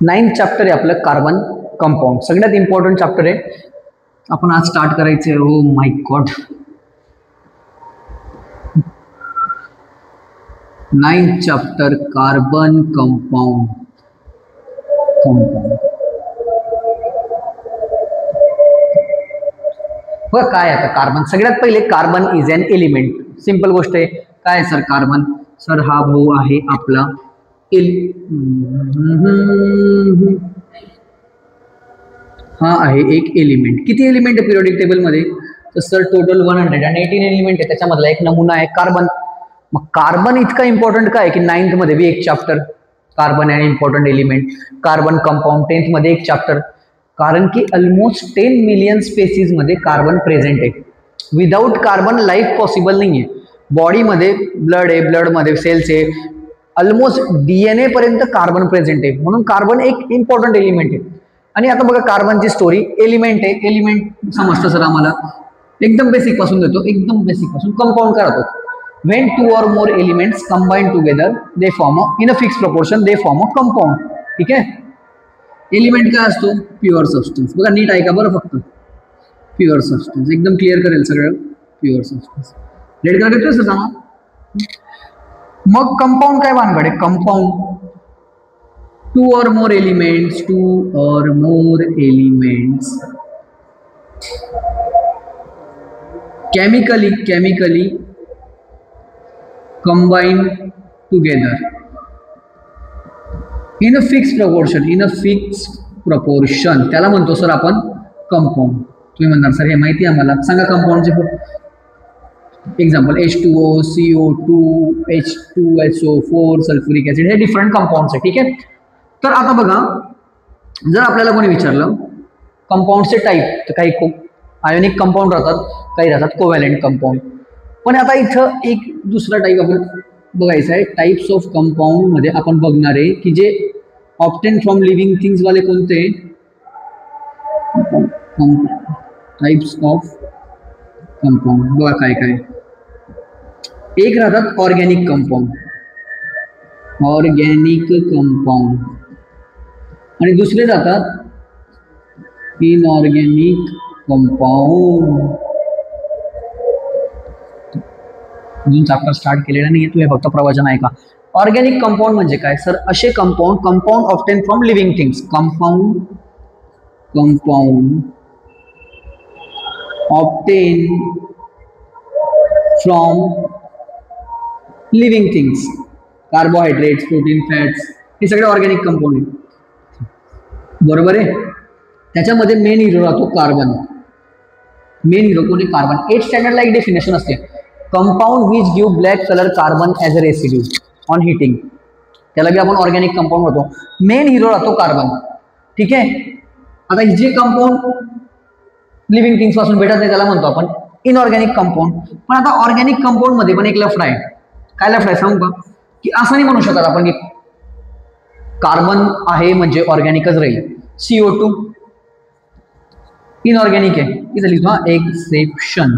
9th chapter आहे आपलं carbon compound, सगळ्यात इम्पॉर्टंट चॅप्टर आहे. आपण आज स्टार्ट करायचं आहे. Oh my God, 9th chapter carbon compound. बघा काय आता कार्बन. सगळ्यात पहिले carbon is an element. Simple गोष्ट आहे. काय सर कार्बन? सर हा भाऊ आहे आपला हा आहे एक एलिमेंट. किती एलिमेंट आहे पिरियोडिक टेबल मध्ये? तर सर टोटल 118 एलिमेंट आहे. त्याच्यामधला एक नमुना आहे कार्बन. मग कार्बन इतका इम्पॉर्टंट काय की 9th मध्ये बी एक चॅप्टर कार्बन आहे important element. Carbon compound 10th मध्ये एक चॅप्टर, कारण की ऑलमोस्ट 10 मिलियन स्पेसीज मध्ये कार्बन प्रेझेंट आहे. विदाउट कार्बन लाईफ पॉसिबल नाही आहे. बॉडीमध्ये ब्लड आहे, ब्लड मध्ये सेल्स आहे, ऑलमोस्ट डीएनए पर्यंत कार्बन प्रेझेंट आहे. म्हणून कार्बन एक इम्पॉर्टंट एलिमेंट आहे. आणि आता बघा कार्बनची स्टोरी. एलिमेंट आहे, एलिमेंट समजतं सर आम्हाला. एकदम बेसिक पासून देतो, एकदम बेसिक पासून. कंपाऊंड काय होतो? when two or more elements combine together they form in a fixed proportion they form a compound. ठीक आहे. एलिमेंट काय असतो? Pure substance. बघा नीट ऐका बरं फक्त. प्युअर सबस्टन्स एकदम क्लिअर करेल सगळं. प्युअर सबस्टन्स रेड कलर येतोय सर सांगा. मग कंपाऊंड काय भानगड आहे? Compound two or more elements chemically combine together in a fixed proportion त्याला म्हणतो सर आपण कंपाऊंड. तुम्ही म्हणणार सर हे माहिती आहे आम्हाला, सांगा कंपाऊंडचे example. H2O, CO2, H2SO4, sulphuric acid, हे डिफरंट कंपाऊंड्स आहे. ठीक आहे. तर आता बघा, जर आपल्याला कोणी विचारलं कंपाऊंडचे टाईप, तर काही आयोनिक कंपाऊंड राहतात, काही राहतात कोव्हॅलेंट कंपाऊंड. पण आता इथं एक दुसरा टाईप आपण बघायचा आहे. टाइप्स ऑफ कंपाऊंड मध्ये आपण बघणार आहे की जे ऑब्टेन फ्रॉम लिव्हिंग थिंग्स वाले कोणते टाइप्स ऑफ कंपाऊंड. बघा काय काय. एक राहतात ऑर्गॅनिक कंपाऊंड, आणि दुसरे राहतात इनऑर्गॅनिक कंपाऊंड. अजून चॅप्टर स्टार्ट केलेला नाही, तुम्ही फक्त प्रवचन ऐका. ऑर्गॅनिक कंपाऊंड म्हणजे काय सर? असे compound obtain from living things. Compound obtain from living things. Carbohydrates, protein, fats, हे सगळे ऑर्गॅनिक कंपाऊंड आहेत. बरोबर आहे. त्याच्यामध्ये मेन हिरो राहतो कार्बन. मेन हिरो कोणी? कार्बन. 8th स्टँडर्डला एक डेफिनेशन असते, compound which give black colour carbon as a residue on heating. त्याला बी आपण ऑर्गॅनिक कंपाऊंड होतो. मेन हिरो राहतो कार्बन. ठीक आहे. आता जे कंपाऊंड लिव्हिंग थिंग्स पासून भेटत नाही त्याला म्हणतो आपण इनऑर्गॅनिक कंपाऊंड. पण आता ऑर्गॅनिक कंपाऊंड मध्ये पण एक लफडा आहे. काय लफडा आहे सांगू का? की असं नाही म्हणू शकत आपण की कार्बन आहे म्हणजे ऑर्गॅनिकच राहील. CO2 इनऑर्गॅनिक आहे. इथं लिहितो हा एक्सेप्शन.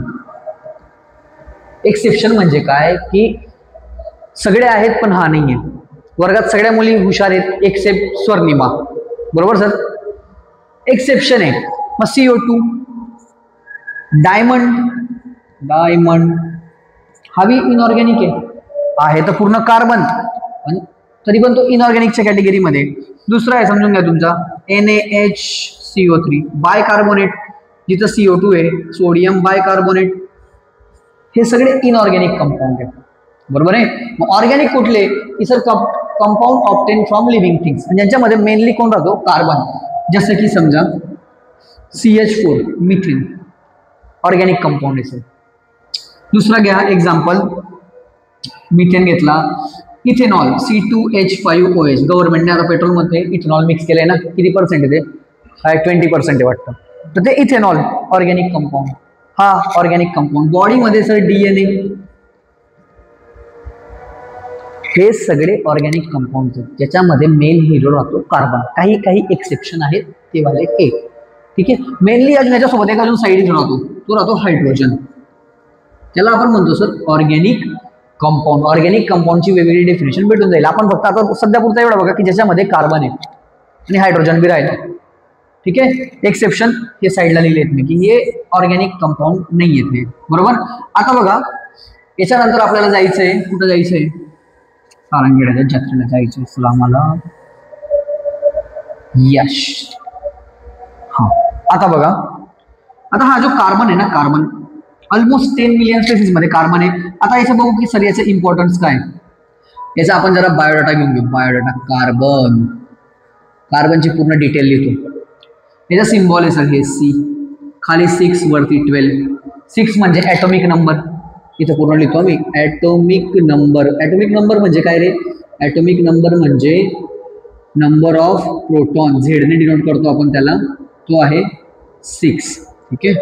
एक्सेप्शन म्हणजे काय की सगळे आहेत पण हा नाही आहे. वर्गात सगळ्या मुली हुशार आहेत एक्सेप्ट स्वर्णिमा. बरोबर सर? एक्सेप्शन आहे. मग CO2, डायमंड हा बी इनऑर्गॅनिक आहे तर पूर्ण कार्बन, तरी पण तो इनऑर्गॅनिकच्या कॅटेगरीमध्ये. दुसरा आहे समजून घ्या तुमचा NaHCO3 बायकार्बोनेट, जिथं CO2 आहे, सोडियम बायकार्बोनेट, हे सगळे इनऑर्गॅनिक कंपाऊंड आहेत. बरोबर आहे. मग ऑर्गॅनिक कुठले? की sir compound obtain from living things, आणि ज्यांच्यामध्ये मेनली कोण राहतो? कार्बन. जसं की समजा CH4 मिथेन ऑर्गॅनिक कंपाऊंड आहे सर. दुसरा घ्या एक्झाम्पल, मिथेन घेतला. Ethanol C2H5OH. गव्हर्नमेंटने आता पेट्रोलमध्ये इथेनॉल मिक्स केलंय ना, किती पर्सेंट आहे ते? 20% आहे वाटतं. तर ते इथेनॉल ऑर्गॅनिक कंपाऊंड. हा ऑर्गॅनिक कंपाऊंड. बॉडीमध्ये सर DNA, हे सगळे ऑर्गॅनिक कंपाऊंड आहेत ज्याच्यामध्ये मेन हिरो राहतो कार्बन. काही एक्सेप्शन आहेत ते वाले हे. ठीक आहे. मेनली अजून याच्यासोबत एक अजून साईड राहतो, तो राहतो हायड्रोजन. त्याला आपण म्हणतो सर ऑर्गॅनिक कंपाऊंड. ऑर्गॅनिक कंपाऊंडची वेगवेगळी डेफिनेशन भेटून जाईल. आपण फक्त आता सध्या पुरता एवढा बघा की ज्याच्यामध्ये कार्बन आहे. आणि हायड्रोजन बी राहिलं. ठीक आहे, एक्सेप्शन हे साईडला लिहिलेत मी की हे ऑर्गॅनिक कंपाऊंड नाही येते. बरोबर. आता बघा याच्यानंतर आपल्याला जायचंय, कुठं जायचंय, सारंगखेड्याच्या जत्रेला जायचंय. चला आम्हाला यश. हा आता बघा, आता हा जो कार्बन आहे ना, कार्बन ऑलमोस्ट 10 मिलियन स्पेसिस मध्ये कार्बन आहे. आता याचं बघू की सर याचं इम्पॉर्टन्स काय. याचा आपण जरा बायोडाटा घेऊन घेऊ. बायोडाटा कार्बन, कार्बनची पूर्ण डिटेल लिहितो. याचा सिम्बॉल आहे सर हे सी, खाली 6 वरती 12. 6 म्हणजे ॲटॉमिक नंबर, इथं पूर्ण लिहितो मी ॲटॉमिक नंबर. ॲटॉमिक नंबर म्हणजे काय रे, ॲटॉमिक नंबर म्हणजे नंबर ऑफ प्रोटॉन, झेडने डिनोट करतो आपण त्याला, तो आहे 6. ठीक आहे,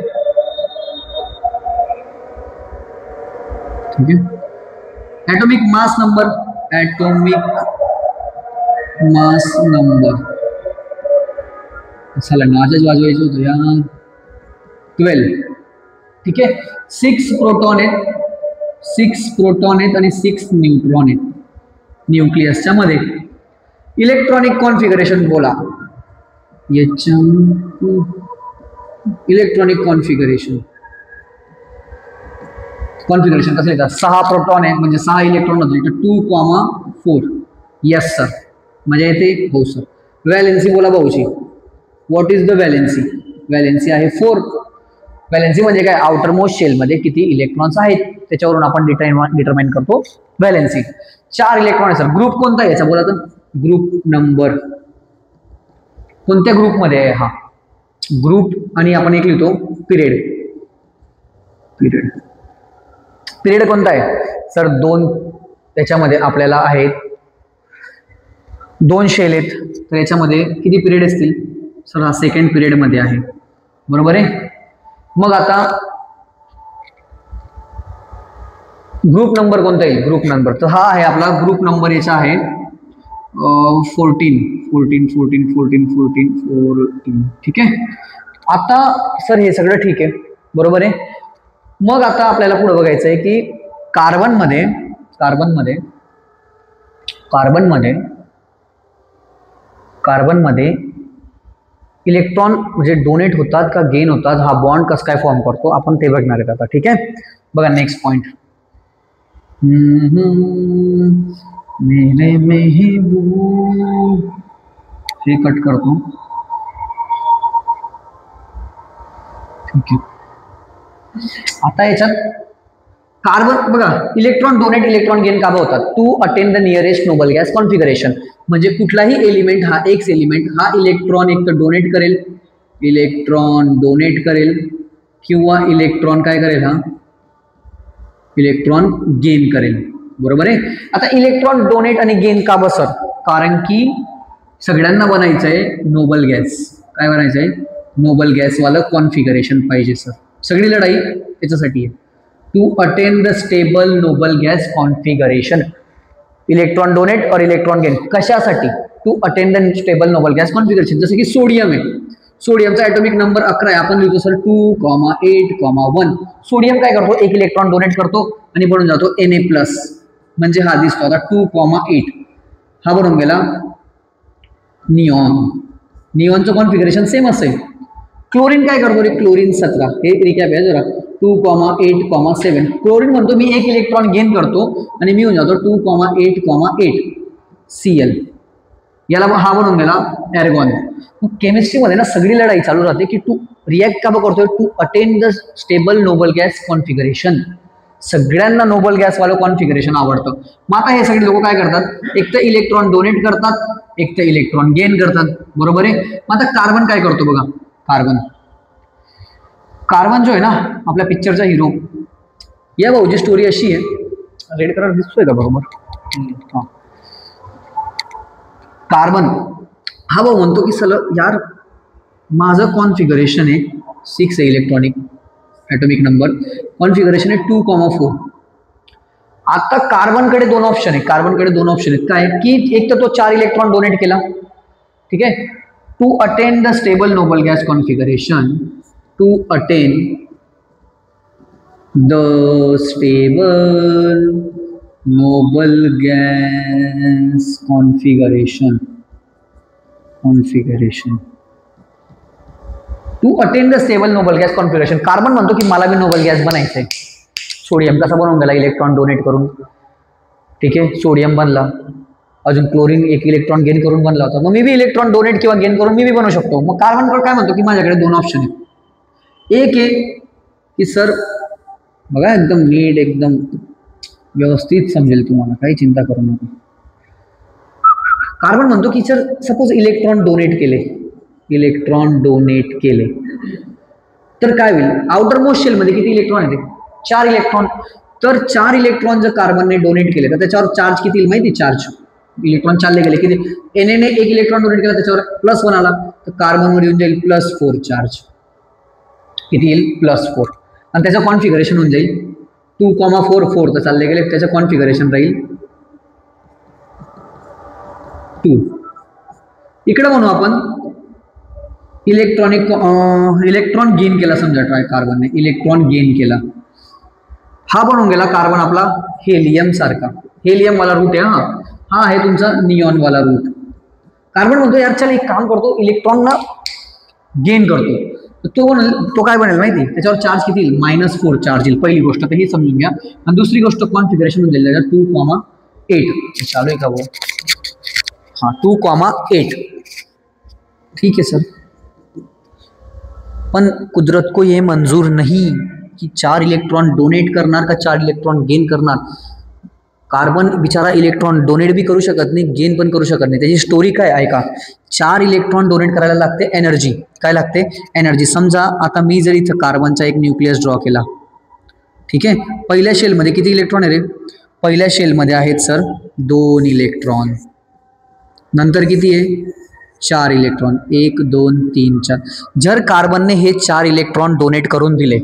ठीक आहे. Atomic mass number, atomic mass number चला नाचच वाजवायचं होतं या, 12. ठीक आहे, 6 प्रोटॉन आहेत, 6 प्रोटॉन आहेत आणि 6 न्यूट्रॉन आहेत न्यूक्लियसच्या मध्ये. इलेक्ट्रॉनिक कॉन्फिगरेशन बोला, याच्या इलेक्ट्रॉनिक कॉन्फिगरेशन कसं लिहितात. 6 प्रोटॉन आहे म्हणजे 6 इलेक्ट्रॉन होते, 2,4. यस सर, म्हणजे येते हो सर. व्हॅलेन्सी बोला भाऊची, what is the valency. Valency आहे 4. व्हॅलेन्सी म्हणजे काय, आउटर मोस्ट शेल मध्ये किती इलेक्ट्रॉन्स आहेत त्याच्यावरून आपण डिटरमाइन करतो व्हॅलेन्सी. 4 इलेक्ट्रॉन आहे सर. ग्रुप कोणता आहे याचा बोला तर, ग्रुप नंबर कोणत्या ग्रुपमध्ये आहे हा ग्रुप. आणि आपण एक लिहितो पिरियड. पिरियड, पिरियड कोणता आहे सर, 2. त्याच्यामध्ये आपल्याला आहेत 2 शेल आहेत, तर याच्यामध्ये किती पिरियड असतील सर, हा सेकंड पिरियड मध्ये आहे. बरोबर आहे. मग आता ग्रुप नंबर कोणता येईल, ग्रुप नंबर तर हा आहे आपला ग्रुप नंबर, याचा आहे 14. ठीक आहे. आता सर हे सगळं ठीक आहे, बरोबर आहे. मग आता आपल्याला पुढे बघायचं आहे की कार्बन मध्ये इलेक्ट्रॉन म्हणजे डोनेट होतात का गेन होतात, हा बॉन्ड कसं काय फॉर्म करतो आपण ते बघणार आहेत आता. ठीक आहे, बघा नेक्स्ट पॉइंट. मेरे महबूब, हे कट करतो. ठीक आहे. आता याच्यात कार्बन बघा, इलेक्ट्रॉन डोनेट इलेक्ट्रॉन गेन का होतात, to attain the nearest noble gas configuration. म्हणजे कुठलाही एलिमेंट हा एक्स एलिमेंट हा इलेक्ट्रॉन एक तर डोनेट करेल, किंवा इलेक्ट्रॉन काय करेल, हा इलेक्ट्रॉन गेन करेल. बरोबर आहे. आता इलेक्ट्रॉन डोनेट आणि गेन का बसर, कारण की सगळ्यांना बनायचं आहे नोबल गॅस. काय बनायचं आहे, नोबल गॅसवालं कॉन्फिगरेशन पाहिजे सर. सगळी लढाई त्याच्यासाठी आहे. To attain the stable noble gas configuration, electron donate और इलेक्ट्रॉन गेन कशासाठी, to attain the stable noble gas configuration. जसं की सोडियम आहे, सोडियमचा ॲटॉमिक नंबर 11 आहे, आपण लिहितो सर 2,8,1. सोडियम काय करतो, एक इलेक्ट्रॉन डोनेट करतो आणि बनून जातो Na+, म्हणजे हा दिसतो आता 2,8. हा बनून गेला निऑन. निऑनचं कॉन्फिगरेशन सेम असेल. क्लोरीन काय करतो रे, क्लोरीन 17. हे रिकॅप आहे जरा, 2,8,7. क्लोरीन म्हणतो मी एक इलेक्ट्रॉन गेन करतो आणि मी होऊन जातो 2,8,8 Cl. याला हा बनून गेला एर्गॉन. मग केमिस्ट्रीमध्ये ना सगळी लढाई चालू राहते की तू रिॲक्ट का करतोय, to attain the stable noble gas configuration. सगळ्यांना नोबल गॅसवालं कॉन्फिगरेशन आवडतं. मग आता हे सगळे लोक काय करतात, एक तर इलेक्ट्रॉन डोनेट करतात, एक तर इलेक्ट्रॉन गेन करतात. बरोबर आहे. मग आता कार्बन काय करतो बघा, कार्बन जो आहे ना आपल्या पिक्चरचा हिरो, या भाऊची स्टोरी अशी आहे, रेड कलर दिसतोय का बरोबर, हा. कार्बन हा भाऊ म्हणतो की चल यार माझं कॉन्फिगरेशन आहे 6 आहे, इलेक्ट्रॉनिक ॲटॉमिक नंबर कॉन्फिगरेशन आहे 2,4. आता कार्बनकडे दोन ऑप्शन आहेत, काय की एक तर तो 4 इलेक्ट्रॉन डोनेट केला. ठीक आहे, to attain the stable noble gas configuration, to attain the stable noble gas configuration. Configuration to attain the stable noble gas configuration. Carbon म्हणतो की मला बी नोबल गॅस बनायचंय. सोडियम कसा बनवून गेला इलेक्ट्रॉन डोनेट करून. ठीक आहे, सोडियम बनला. अजून क्लोरीन एक इलेक्ट्रॉन गेन करून बनला होता. मग मी बी इलेक्ट्रॉन डोनेट किंवा गेन करून मी बी बनवू शकतो. मग कार्बन काय म्हणतो की माझ्याकडे दोन ऑप्शन आहेत. एक आहे की सर बघा एकदम नीट एकदम व्यवस्थित समजेल तुम्हाला, काही चिंता करू नका. कार्बन म्हणतो की सर सपोज इलेक्ट्रॉन डोनेट केले तर काय होईल. आउटर मोस्ट शेलमध्ये किती इलेक्ट्रॉन येते, 4 इलेक्ट्रॉन. तर 4 इलेक्ट्रॉन जर कार्बनने डोनेट केले तर त्याच्यावर चार्ज किती येईल माहिती. चार्ज इलेक्ट्रॉन चालले गेले किती. एन ने 1 इलेक्ट्रॉन डोनेट केला त्याच्यावर +1 आला तर कार्बनवर येऊन जाईल +4 चार्ज. किती येईल +4. आणि त्याचं कॉन्फिगरेशन होऊन जाईल 2,4 तर चालले गेले. त्याचं कॉन्फिगरेशन राहील 2. इकडे म्हणू आपण इलेक्ट्रॉन गेन केला समजा ट्राय कार्बनने इलेक्ट्रॉन गेन केला. हा बनून गेला कार्बन आपला हेलियम सारखा. हेलियम वाला रूट आहे. हा आहे तुमचा नियॉन वाला रूट. कार्बन म्हणतो यार चल एक काम करतो इलेक्ट्रॉनला गेन करतो. तो काय बनेल माहिती. त्याच्यावर चार्ज किती येईल -4 चार्ज येईल. पहिली गोष्ट तर हे समजून घ्या. आणि दुसरी गोष्ट कॉन्फिगरेशन होऊन जाईल 2,8. चालू आहे का भाऊ. 2,8. ठीक है सर. पण कुदरत को ये मंजूर नहीं कि 4 इलेक्ट्रॉन डोनेट करणार का 4 इलेक्ट्रॉन गेन करणार. कार्बन बिचारा इलेक्ट्रॉन डोनेट भी करू शकत नाही, गेन पण करू शकत नाही. त्याची स्टोरी काय ऐका. 4 इलेक्ट्रॉन डोनेट करायला लागते एनर्जी. काय लागते एनर्जी. समजा आता मी जर इथं कार्बनचा एक न्यूक्लियस ड्रॉ केला. ठीक आहे. पहिल्या शेलमध्ये किती इलेक्ट्रॉन आहे रे. पहिल्या शेलमध्ये आहेत सर 2 इलेक्ट्रॉन. नंतर किती आहे 4 इलेक्ट्रॉन. 1 2 3 4. जर कार्बनने हे 4 इलेक्ट्रॉन डोनेट करून दिले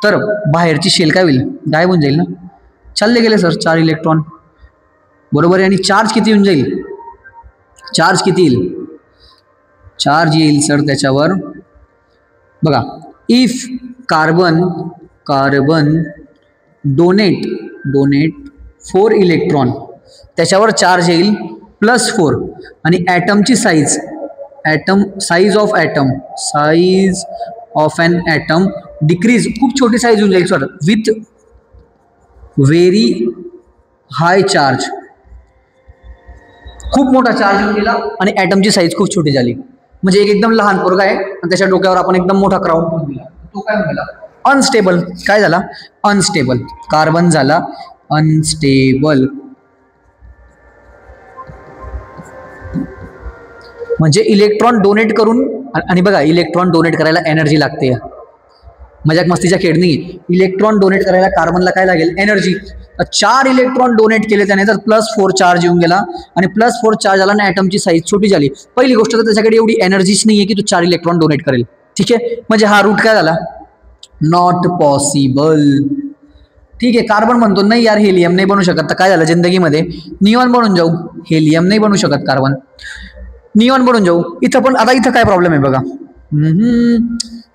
तर बाहेरची शेल काय होईल गायब होऊन जाईल ना. चालले गेले सर 4 इलेक्ट्रॉन बरोबर आहे. आणि चार्ज किती येऊन जाईल. चार्ज किती येईल. चार्ज येईल सर त्याच्यावर बघा. इफ कार्बन डोनेट 4 इलेक्ट्रॉन त्याच्यावर चार्ज येईल +4. आणि ॲटमची size size of an atom decrease. खूप छोटी साईज होऊन जाईल sir with very high charge. खूप मोठा चार्ज येऊन गेला आणि ॲटमची साईज खूप छोटी झाली. म्हणजे एक एकदम लहान पोरगा आहे आणि त्याच्या डोक्यावर आपण एकदम मोठा क्राउन ठेवून दिला. तो काय झाला अनस्टेबल. काय झाला अनस्टेबल. कार्बन झाला अनस्टेबल. म्हणजे इलेक्ट्रॉन डोनेट करून. आणि बघा इलेक्ट्रॉन डोनेट करायला एनर्जी लागते. मजाक मस्तीच्या खेळ नाही. इलेक्ट्रॉन डोनेट करायला कार्बनला काय लागेल एनर्जी. 4 इलेक्ट्रॉन डोनेट केले त्याने तर +4 चार्ज येऊन गेला. आणि +4 चार्ज आला आणि ॲटमची साईज छोटी झाली. पहिली गोष्ट तर त्याच्याकडे एवढी एनर्जीच नाही आहे की तो 4 इलेक्ट्रॉन डोनेट करेल. ठीक आहे. म्हणजे हा रूट काय झाला नॉट पॉसिबल. ठीक आहे. कार्बन म्हणतो नाही यार हेलियम नाही बनू शकत. तर काय झालं जिंदगीमध्ये नियॉन बनून जाऊ. हेलियम नाही बनू शकत कार्बन. नियॉन बनून जाऊ. इथं पण आता इथं काय प्रॉब्लेम आहे बघा.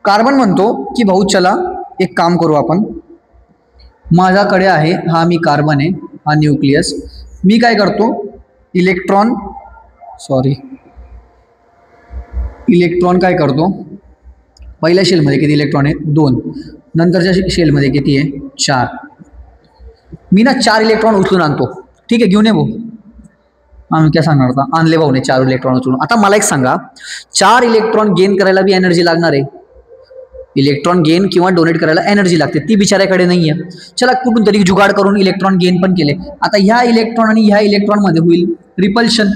कार्बन म्हणतो की भाऊ चला एक काम करू आपण. माझ्याकडे आहे हा मी कार्बन आहे हा न्यूक्लियस. मी काय करतो इलेक्ट्रॉन काय करतो. पहिल्या शेलमध्ये किती इलेक्ट्रॉन आहे 2. नंतरच्या शेलमध्ये किती आहे 4. मी ना 4 इलेक्ट्रॉन उचलून आणतो. ठीक आहे घेऊन ये भाऊ. आम्ही काय सांगणार होता आणले भाऊने 4 इलेक्ट्रॉन उचलून. आता मला एक सांगा 4 इलेक्ट्रॉन गेन करायला बी एनर्जी लागणार आहे. इलेक्ट्रॉन गेन किंवा डोनेट करायला एनर्जी लागते. ती बिचाऱ्याकडे नाही आहे. चला कुठून तरी जुगाड करून इलेक्ट्रॉन गेन पण केले. आता ह्या इलेक्ट्रॉन आणि ह्या इलेक्ट्रॉनमध्ये होईल रिपल्शन.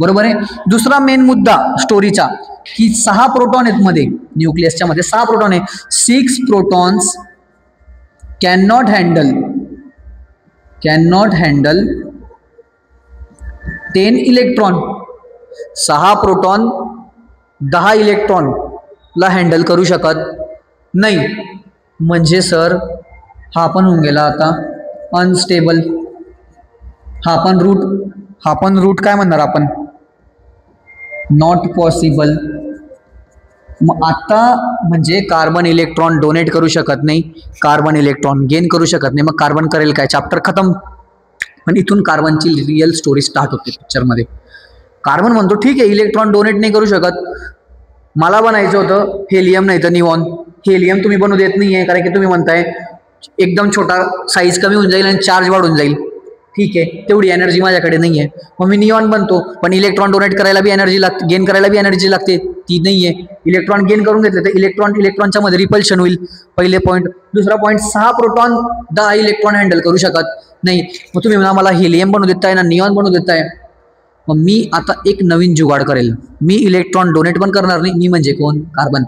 बरोबर आहे. दुसरा मेन मुद्दा स्टोरीचा की 6 प्रोटॉन आहेत मध्ये न्यूक्लियसच्या मध्ये 6 प्रोटॉन आहे. 6 protons cannot handle 10 electron. 6 proton 10 electron ला हँडल करू शकत नाही. म्हणजे सर हा पण होऊन गेला आता अनस्टेबल. हा पण रूट काय म्हणणार आपण नॉट पॉसिबल. मग आता म्हणजे कार्बन इलेक्ट्रॉन डोनेट करू शकत नाही. कार्बन इलेक्ट्रॉन गेन करू शकत नाही. मग कार्बन करेल काय चॅप्टर खतम. पण इथून कार्बनची रिअल स्टोरी स्टार्ट होते पिक्चरमध्ये. कार्बन म्हणतो ठीक आहे इलेक्ट्रॉन डोनेट नाही करू शकत, मला बनायचं होतं हेलियम नाही तर निऑन. हेलियम तुम्ही बनवू देत नाहीये कारण की तुम्ही म्हणताय एकदम छोटा साईज कमी होऊन जाईल आणि चार्ज वाढून जाईल. ठीक आहे तेवढी एनर्जी माझ्याकडे नाहीये, मग मी निऑन बनतो, पण इलेक्ट्रॉन डोनेट करायला बी एनर्जी लागते, गेन करायला बी एनर्जी लागते, ती नाहीये. इलेक्ट्रॉन गेन करून घेतले तर इलेक्ट्रॉनच्या मध्ये रिपल्शन होईल, पहिले पॉईंट. दुसरा पॉईंट 6 प्रोटॉन 10 इलेक्ट्रॉन हँडल करू शकत नाही. मग तुम्ही मला हेलियम बनवू देताय ना निऑन बनवू देताय. मग मी आता एक नवीन जुगाड करेल, मी इलेक्ट्रॉन डोनेट पण करणार नाही, मी म्हणजे कोण कार्बन.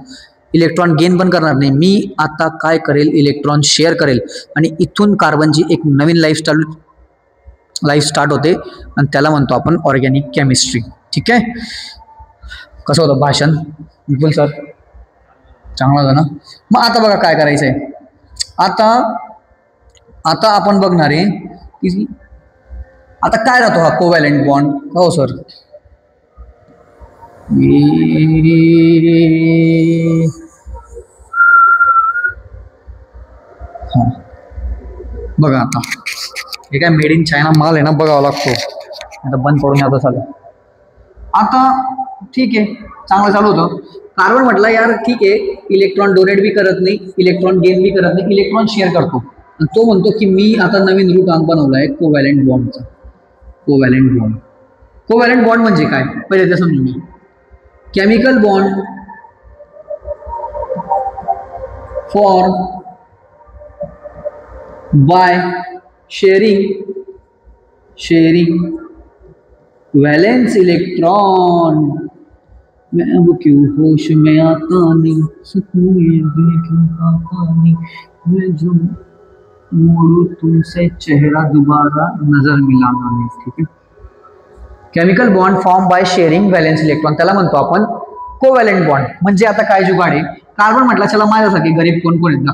इलेक्ट्रॉन गेन पण करणार नाही, मी आता काय करेल इलेक्ट्रॉन शेअर करेल आणि इथून कार्बनची एक नवीन लाईफ स्टार्ट होते आणि त्याला म्हणतो आपण ऑर्गॅनिक केमिस्ट्री. ठीक आहे, कसं होतं भाषण विपुल सर? चांगलं होतं ना. मग आता बघा काय करायचं आहे. आता आपण बघणार आहे की आता काय राहतो हा कोव्हॅलेंट बॉन्ड. हो सर, हा बघा आता हे काय मेड इन चायना माल आहे ना, बघावं लागतो. आता बंद पडून आता चालू. आता ठीक आहे चांगलं चालू होतं. कार्बन म्हटलं यार ठीक आहे इलेक्ट्रॉन डोनेट बी करत नाही, इलेक्ट्रॉन गेन बी करत नाही, इलेक्ट्रॉन शेअर करतो. आणि तो म्हणतो की मी आता नवीन रूट बनवला आहे कोव्हॅलेंट बॉन्डचा. कोव्हॅलेंट बॉन्ड म्हणजे काय पहिले ते समजून घ्या. Chemical bond form by sharing valence electron. मैं अब क्यों होश में आता नहीं, सुकून ये दिल क्यों पाता नहीं, मैं जो मोड़ू तुमसे चेहरा दोबारा नजर मिलाना नहीं. ठीक आहे, chemical bond form by sharing valence electron, त्याला म्हणतो आपण कोव्हॅलेंट बॉन्ड. म्हणजे आता काय जुगाड आहे. कार्बन म्हटलं चला माझ्यासारखे गरीब कोण कोण आहेत ना,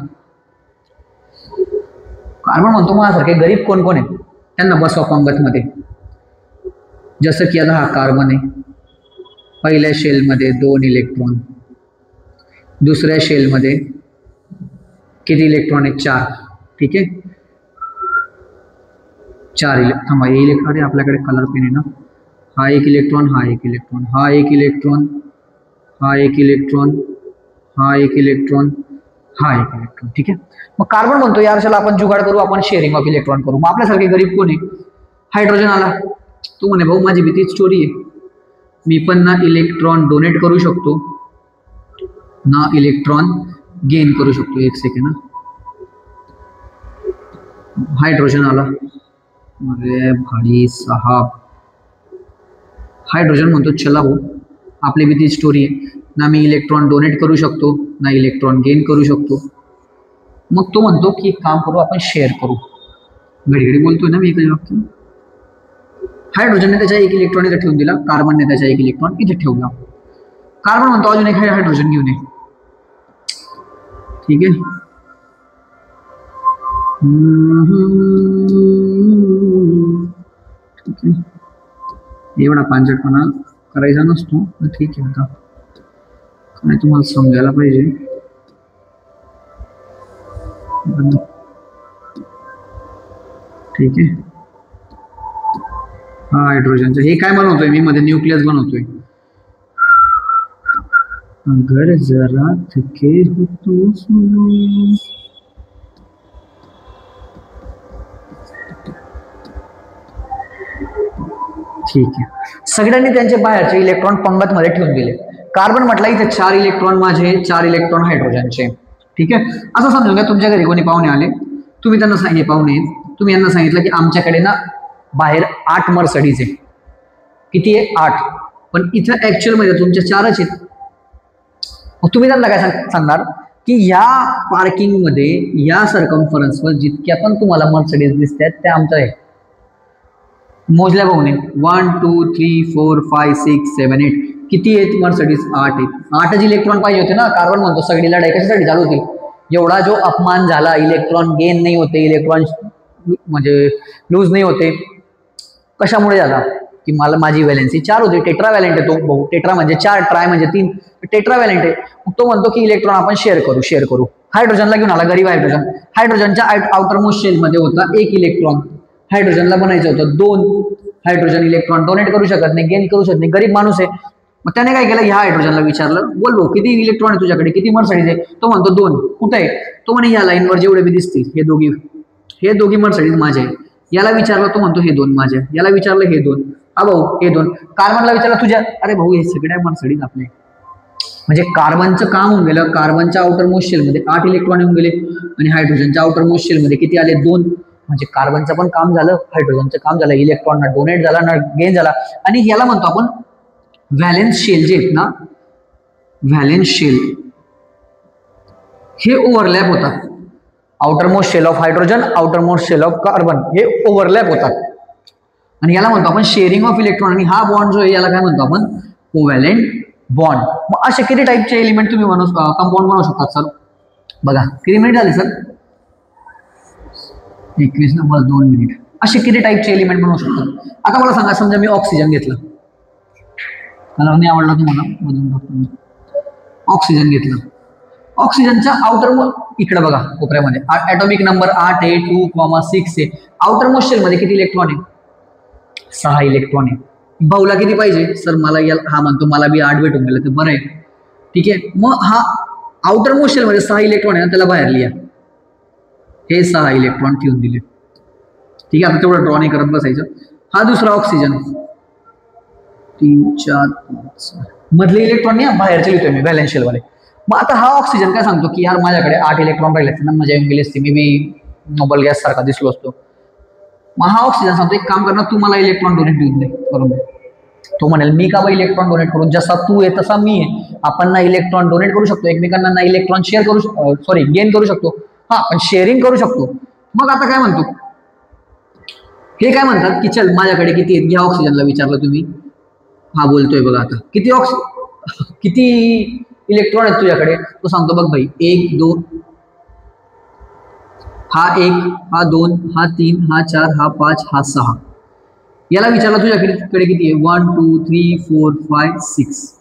कार्बन म्हणतो माझ्यासारखे गरीब कोण कोण आहेत त्यांना बसवा पंगतमध्ये. जसं की आता हा कार्बन आहे, पहिल्या शेलमध्ये 2 इलेक्ट्रॉन, दुसऱ्या शेलमध्ये किती इलेक्ट्रॉन आहेत 4. ठीक आहे 4 थांबा हे इलेक्ट्रॉन आपल्याकडे कलर पेन आहे ना. हा एक इलेक्ट्रॉन, हा एक इलेक्ट्रॉन, हा एक इलेक्ट्रॉन, हा एक इलेक्ट्रॉन, हा एक इलेक्ट्रॉन, हा एक इलेक्ट्रॉन. ठीक आहे, मग कार्बन म्हणतो यार चला आपण जुगाड करू, आपण शेअरिंग ऑफ इलेक्ट्रॉन करू. मग आपल्यासारखे गरीब कोण आहे. हायड्रोजन आला, तो म्हणे भाऊ माझी भीतीच स्टोरी आहे, मी पण ना इलेक्ट्रॉन डोनेट करू शकतो ना इलेक्ट्रॉन गेन करू शकतो. एक सेकंड, हायड्रोजन आला. अरे भाई साहब, हायड्रोजन म्हणतो चला भाऊ आपली बी ती स्टोरी आहे ना, मी इलेक्ट्रॉन डोनेट करू शकतो ना इलेक्ट्रॉन गेन करू शकतो. मग तो म्हणतो की एक काम करू आपण शेअर करू. घडी बोलतोय ना मी काही वाक्य. हायड्रोजनने त्याच्या एक इलेक्ट्रॉन इथे ठेवून दिला, कार्बनने त्याच्या एक इलेक्ट्रॉन इथे ठेवला. कार्बन म्हणतो अजून एक हायड्रोजन घेऊन ये. ठीक आहे, ठीक आहे एवढा पांचटपणा करायचा नसतो. ठीक आहे आता काय तुम्हाला समजायला पाहिजे. ठीक आहे, हा हायड्रोजनचं हे काय बनवतोय मी, मध्ये न्यूक्लियस बनवतोय. अगर जरा थके हो तो सुनो. ठीक आहे, सगळ्यांनी त्यांचे बाहेरचे इलेक्ट्रॉन पंगतमध्ये ठेवून दिले. कार्बन म्हटलं इथे 4 इलेक्ट्रॉन माझे, 4 इलेक्ट्रॉन हायड्रोजनचे. ठीक आहे, असं समजून घ्या तुमच्या घरी कोणी पाहुणे आले, तुम्ही त्यांना सांगितले पाहुणे, तुम्ही यांना सांगितलं की आमच्याकडे ना बाहेर 8 मर्सडीज आहे. किती आहे 8, पण इथं ऍक्च्युअल मध्ये तुमच्या 4च आहेत. मग तुम्ही त्यांना काय सांगणार की या पार्किंग मध्ये या सर्कम्फरन्सवर जितक्या पण तुम्हाला मर्सडीज दिसतात त्या आमच्या आहेत. मोजल्या भाऊने 1 2 3 4 5 6 7 8 किती आहेत मर्सडीज 8 आहेत. 8च इलेक्ट्रॉन पाहिजे होते ना. कार्बन म्हणतो सगळी लढाई कशासाठी चालू होती, एवढा जो अपमान झाला, इलेक्ट्रॉन गेन नाही होते, इलेक्ट्रॉन म्हणजे लूज नाही होते, कशामुळे झाला की मला माझी व्हॅलेन्सी 4 होती. टेट्रा व्हॅलेंट आहे तो भाऊ, टेट्रा म्हणजे 4, ट्राय म्हणजे 3, टेट्रा व्हॅलेंट आहे. मग तो म्हणतो की इलेक्ट्रॉन आपण शेअर करू. हायड्रोजनला घेऊन आला, गरीब हायड्रोजन. हायड्रोजनच्या आउटर मोस्ट शेल मध्ये होता 1 इलेक्ट्रॉन, हायड्रोजनला बनायचं होतं 2, हायड्रोजन इलेक्ट्रॉन डोनेट करू शकत नाही, गेन करू शकत नाही, गरीब माणूस आहे. मग त्याने काय केलं, ह्या हायड्रोजनला विचारलं, बोल भाऊ किती इलेक्ट्रॉन आहे तुझ्याकडे, किती मर्सिडीज आहे? तो म्हणतो 2. कुठे आहे? तो म्हणे ह्या लाईनवर जेवढे बी दिसतील हे दोघी मर्सिडीज माझे आहे. याला विचारलं, तो म्हणतो हे 2 माझे. याला विचारलं हे 2. हा भाऊ हे 2. कार्बनला विचारलं तुझ्या, अरे भाऊ हे सगळ्या मर्सिडीज आपले. म्हणजे कार्बनचं काम होऊन गेलं, कार्बनच्या आउटर मोस्ट शेल मध्ये 8 इलेक्ट्रॉन येऊन गेले आणि हायड्रोजनच्या आउटर मोस्ट शेल मध्ये किती आले? 2. म्हणजे कार्बनचं पण काम झालं, हायड्रोजनचं काम झालं, इलेक्ट्रॉन ना डोनेट झाला ना गेन झाला. आणि याला म्हणतो आपण व्हॅलेन्स शेल जे आहेत ना, व्हॅलेन्स शेल हे ओव्हरलॅप होतात. Outer most shell of hydrogen, outer most shell of carbon हे ओव्हरलॅप होतात आणि याला म्हणतो आपण शेअरिंग ऑफ इलेक्ट्रॉन. आणि हा बॉन्ड जो आहे याला काय म्हणतो आपण? Covalent bond. मग असे किती टाईपचे एलिमेंट तुम्ही कंपाऊंड बनवू शकतात सर? बघा किती मिनिट झाले सर? 21 number 2 minute. असे किती टाईपचे एलिमेंट बनवू शकतात? आता मला सांगा, समजा मी ऑक्सिजन घेतलं, मला नाही आवडला तुम्हाला बदलून टाकतो. ऑक्सिजन घेतलं, ऑक्सिजनच्या आउटर इकडे बघा कोपऱ्यामध्ये ॲटॉमिक नंबर 8 आहे, 2,6 आहे. आउटर मोस्ट शेल मध्ये किती इलेक्ट्रॉन आहे? 6 इलेक्ट्रॉन आहे. भाऊला किती पाहिजे सर? मला हा म्हणतो मला बी 8 भेटून गेलं तर बरं आहे, ठीक आहे. मग हा आउटर मोस्ट शेल मध्ये 6 इलेक्ट्रॉन आहे ना, त्याला बाहेर लिहा. हे 6 इलेक्ट्रॉन ठेवून दिले, ठीक आहे. आता तेवढं ड्रॉ नाही करत बसायचं. हा दुसरा ऑक्सिजन 3, 4, 5 मधले इलेक्ट्रॉन नाही, बाहेरचे लिहितोय मी व्हॅलेन्स शेल वाले. मग आता हा ऑक्सिजन काय सांगतो की यार माझ्याकडे 8 इलेक्ट्रॉन राहिले असते ना, मजा येऊन गेली असती, मी बी नोबल गॅस सारखा दिसलो असतो. मग हा ऑक्सिजन सांगतो एक काम करणार, तू मला इलेक्ट्रॉन डोनेट देऊन दे करून दे. तो म्हणेल मी का बा इलेक्ट्रॉन डोनेट करून, जसा तू आहे तसा मी आहे, आपण ना इलेक्ट्रॉन डोनेट करू शकतो एकमेकांना, ना इलेक्ट्रॉन शेअर करू गेन करू शकतो, हा पण शेअरिंग करू शकतो. मग आता काय म्हणतो, हे काय म्हणतात की चल माझ्याकडे किती आहेत, घ्या ऑक्सिजनला विचारलं तुम्ही, हा बोलतोय बघा आता किती इलेक्ट्रॉन आहेत तुझ्याकडे? तो सांगतो बघ भाई 1, 2, हा 1, हा 2, हा 3, हा 4, हा 5, हा 6. याला विचारलं तुझ्याकडे किती आहे? 1, 2, 3, 4, 5, 6.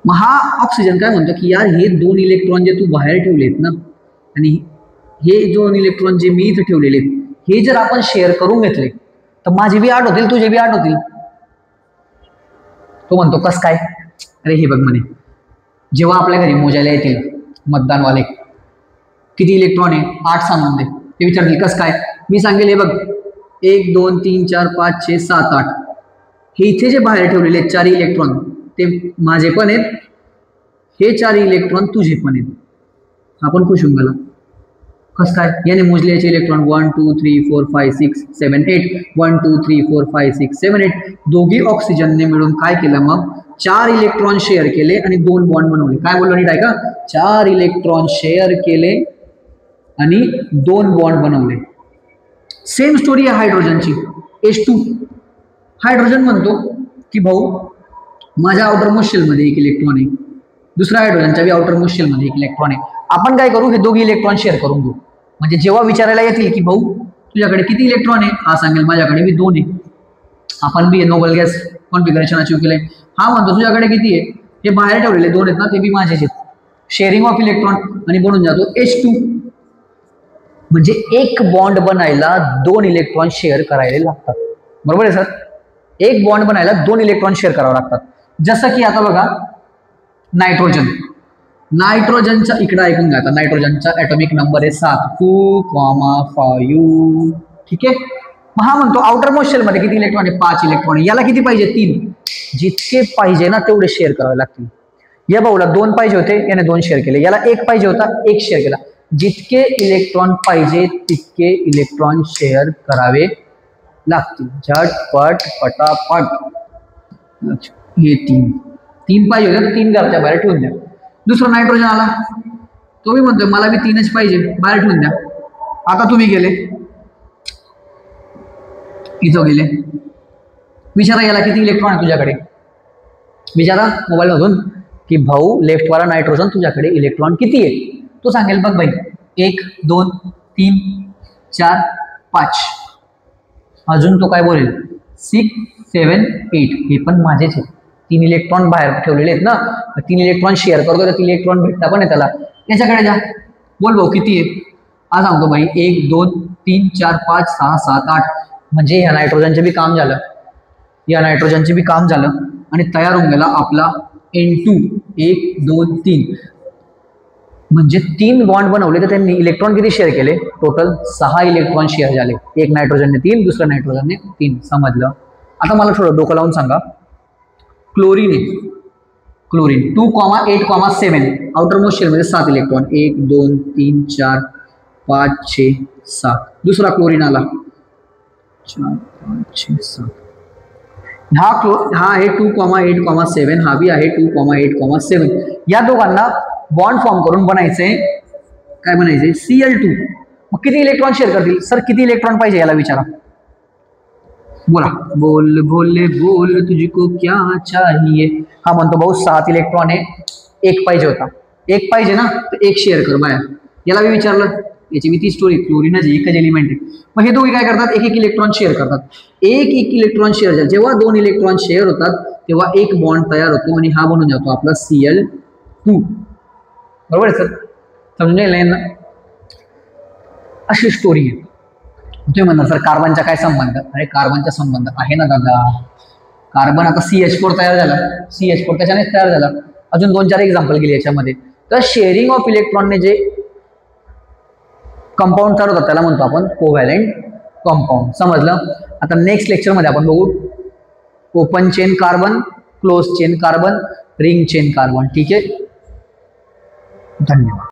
मग हा ऑक्सिजन काय म्हणतो की यार हे 2 इलेक्ट्रॉन जे तू बाहेर ठेवलेत ना, आणि हे 2 इलेक्ट्रॉन जे मी इथे ठेवलेले आहेत, हे जर आपण शेअर करून घेतले तर माझे बी 8 होतील, तुझे बी 8 होतील. तो म्हणतो कस काय? अरे हे बघ म्हणे, जेव्हा आपल्या घरी मोजायला येतील मतदानवाले किती इलेक्ट्रॉन आहे 8 सांगून दे, ते विचारतील कस काय? मी सांगेल हे बघ 1, 2, 3, 4, 5, 6, 7, 8 हे इथे जे बाहेर ठेवलेले 4 इलेक्ट्रॉन ते माझे पण आहेत, हे 4 इलेक्ट्रॉन तुझे पण आहेत. आपण खुश होऊन गेला. कस काय? याने मोजले याचे इलेक्ट्रॉन 1, 2, 3, 4, 5, 6, 7, 8 1, 2, 3, 4, 5, 6, 7, 8 दोघी ऑक्सिजनने मिळून काय केलं मग 4 इलेक्ट्रॉन शेअर केले आणि 2 बॉन्ड बनवले. काय बोललो नीट ऐका, 4 इलेक्ट्रॉन शेअर केले आणि 2 बॉन्ड बनवले. सेम स्टोरी आहे हायड्रोजनची. H2 हायड्रोजन म्हणतो की भाऊ माझ्या आउटर मोस्ट शेल मध्ये 1 इलेक्ट्रॉन आहे, दुसऱ्या हायड्रोजनच्या बी आउटर मोस्ट शेल मध्ये 1 इलेक्ट्रॉन आहे. आपण काय करू, हे दोघी इलेक्ट्रॉन शेअर करून घेऊ. म्हणजे जेव्हा विचारायला येतील की भाऊ तुझ्याकडे किती इलेक्ट्रॉन आहे, हा सांगेल माझ्याकडे बी 2 आहे. आपण बी नोबल गॅस कॉन्फिगरेशन अचीव केलंय. हा म्हणतो तुझ्याकडे किती आहे, हे बाहेर ठेवलेले 2 आहेत ना, ते बी माझेच आहेत. शेअरिंग ऑफ इलेक्ट्रॉन आणि बनून जातो H2. म्हणजे एक बॉन्ड बनायला 2 इलेक्ट्रॉन शेअर करायला लागतात. बरोबर आहे सर? एक बॉन्ड बनायला 2 इलेक्ट्रॉन शेअर करावे लागतात. जसं की आता बघा नायट्रोजनचा इकडे ऐकून घ्या. आता नायट्रोजनचा ॲटॉमिक नंबर आहे 7, 2,5. ठीक आहे. मग हा म्हणतो आउटर मोस्ट शेल मध्ये किती इलेक्ट्रॉन आहे? 5 इलेक्ट्रॉन. याला किती पाहिजे? 3. जितके पाहिजे ना तेवढे शेअर करावे लागतील. या भाऊला 2 पाहिजे होते, याने 2 शेअर केले. याला 1 पाहिजे होता, 1 शेअर केला. जितके इलेक्ट्रॉन पाहिजे तितके इलेक्ट्रॉन शेअर करावे लागतील. झटपट पटापट. हे 3 पाहिजे होते, 3 घरच्या बाहेर ठेवून द्या. दुसरा नायट्रोजन आला, तो बी म्हणतोय मला बी 3च पाहिजे, बाहेर ठेवून द्या. आता तुम्ही गेले इथं गेले, विचारा याला किती इलेक्ट्रॉन आहे तुझ्याकडे. विचारा मोबाईल मधून की भाऊ लेफ्ट वाला नायट्रोजन तुझ्याकडे इलेक्ट्रॉन किती आहे. तो सांगेल बघ भाई 1, 2, 3, 4, 5. अजून तो काय बोलेल 6, 7, 8 हे पण माझेच आहेत. 3 इलेक्ट्रॉन बाहेर ठेवलेले आहेत ना, 3 इलेक्ट्रॉन शेअर करतो तर 3 इलेक्ट्रॉन भेटता पण आहे त्याला. याच्याकडे जा, बोल भाऊ किती आहे. हा सांगतो भाई 1, 2, 3, 4, 5, 6, 7, 8. म्हणजे ह्या नायट्रोजनचे बी काम झालं. या नायट्रोजनचे बी काम झालं आणि तयार होऊन गेला आपला N2 1 2 3. म्हणजे 3 बॉन्ड बनवले तर त्यांनी इलेक्ट्रॉन किती शेअर केले? टोटल 6 इलेक्ट्रॉन शेअर झाले. एक नायट्रोजनने 3, दुसऱ्या नायट्रोजनने 3. समजलं? आता मला थोडं डोकं लावून सांगा. क्लोरीन 2,8,7 आउटर मोस्ट शेअर मध्ये 7 इलेक्ट्रॉन 1 2 3 4 5 6 7. दुसरा क्लोरीन आला 4 5 6 7. हा आहे 2,8,7, हा बी आहे 2,8,7. या दोघांना बॉन्ड फॉर्म करून बनायचंय, काय बनायचंय? Cl2. मग किती इलेक्ट्रॉन शेअर करतील? सर किती इलेक्ट्रॉन पाहिजे याला विचारा. बोला. बोल भोले बोल तुझको क्या चाहिए. हा म्हणतो भाऊ 7 इलेक्ट्रॉन आहे, 1 पाहिजे होता. 1 पाहिजे ना, तर 1 शेअर कर बाहेर. याला मी विचारलं, याची मी ती स्टोरी. क्लोरीनच एकच एलिमेंट आहे. मग हे दोघे काय करतात? एक इलेक्ट्रॉन शेअर करतात. एक इलेक्ट्रॉन शेअर झाला. जेव्हा 2 इलेक्ट्रॉन शेअर होतात तेव्हा एक बॉन्ड तयार होतो आणि हा बनून जातो आपला Cl2. बरोबर आहे सर? समजेल ना? अशी स्टोरी आहे. तुम्ही म्हणता सर कार्बनचा काय संबंध? अरे कार्बनचा संबंध आहे ना दादा. कार्बन आता CH4 तयार झाला, CH4 त्याच्यानेच तयार झाला. अजून 2-4 एक्झाम्पल गेले याच्यामध्ये. तर शेअरिंग ऑफ इलेक्ट्रॉनने जे कंपाऊंड तयार होतात त्याला म्हणतो आपण कोव्हॅलेंट कंपाऊंड. समजलं? आता नेक्स्ट लेक्चरमध्ये आपण बघू open chain carbon, close chain carbon, ring chain carbon. ठीक आहे, धन्यवाद.